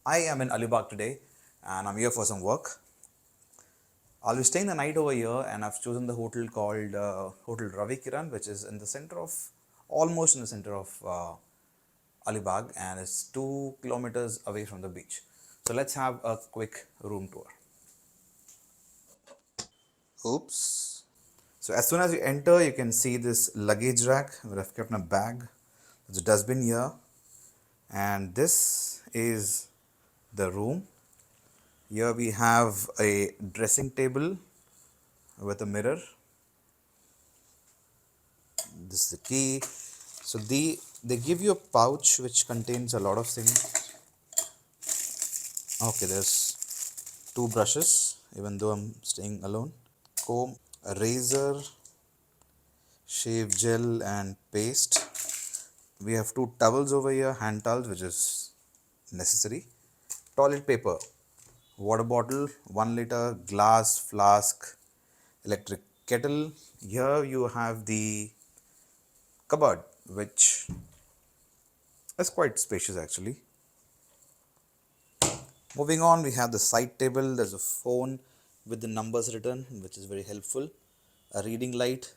I am in Alibag today and I'm here for some work. I'll be staying the night over here and I've chosen the hotel called Hotel Ravi Kiran, which is in the center of, almost in the center of Alibag, and it's 2 kilometers away from the beach. So let's have a quick room tour. Oops. So as soon as you enter, you can see this luggage rack where I've kept my bag. There's a dustbin here, and this is the room. Here we have a dressing table with a mirror. This is the key. So they give you a pouch which contains a lot of things. Okay, there's two brushes, even though I'm staying alone. Comb, a razor, shave gel, and paste. We have two towels over here, hand towels, which is necessary. Toilet paper, water bottle, 1 liter, glass flask, electric kettle. Here you have the cupboard, which is quite spacious actually. Moving on, we have the side table. There's a phone with the numbers written, which is very helpful. A reading light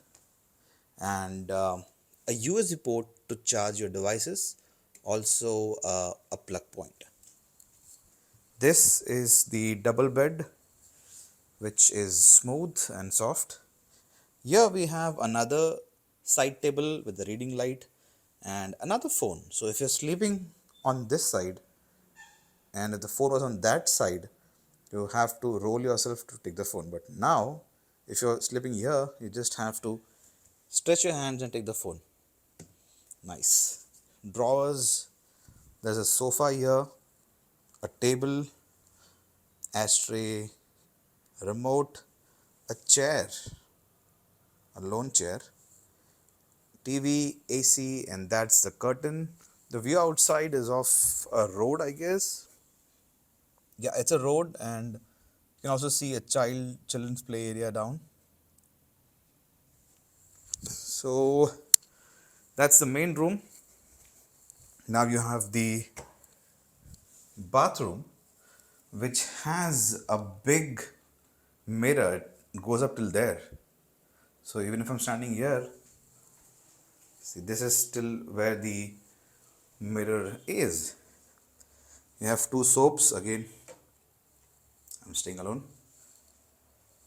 and a USB port to charge your devices. Also a plug point. This is the double bed, which is smooth and soft. Here we have another side table with the reading light and another phone. So if you're sleeping on this side and if the phone was on that side, you have to roll yourself to take the phone. But now, if you're sleeping here, you just have to stretch your hands and take the phone. Nice. Drawers, there's a sofa here, a table, ashtray, remote, a chair, a lone chair, TV, AC, and that's the curtain. The view outside is of a road, I guess. Yeah, it's a road, and you can also see a children's play area down. So that's the main room. Now you have the bathroom, which has a big mirror. It goes up till there. So even if I'm standing here, see, this is still where the mirror is. You have two soaps. Again, I'm staying alone.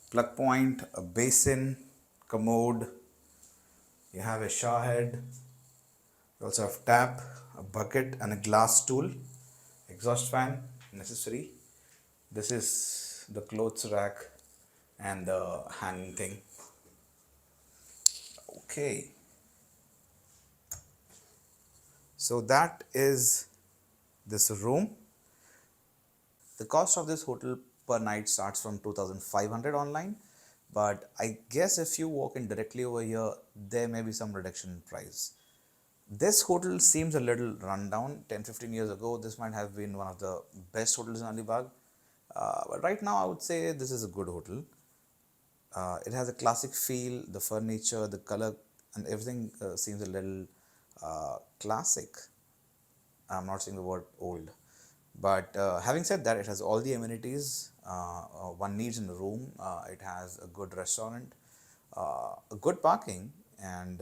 Plug point, a basin, commode. You have a shower head. You also have tap, a bucket, and a glass stool. Exhaust fan necessary. This is the clothes rack and the hanging thing. Okay. So that is this room. The cost of this hotel per night starts from 2,500 online, but I guess if you walk in directly over here, there may be some reduction in price. This hotel seems a little rundown. 10-15 years ago, this might have been one of the best hotels in Alibag. But right now, I would say this is a good hotel. It has a classic feel, the furniture, the color, and everything seems a little classic. I'm not saying the word old. But having said that, it has all the amenities one needs in a room. It has a good restaurant, a good parking, and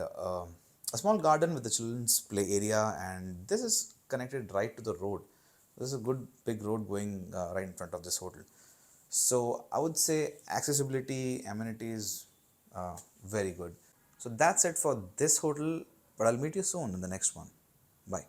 a small garden with the children's play area. And this is connected right to the road. This is a good big road going right in front of this hotel. So I would say accessibility, amenities, very good. So that's it for this hotel. But I'll meet you soon in the next one. Bye.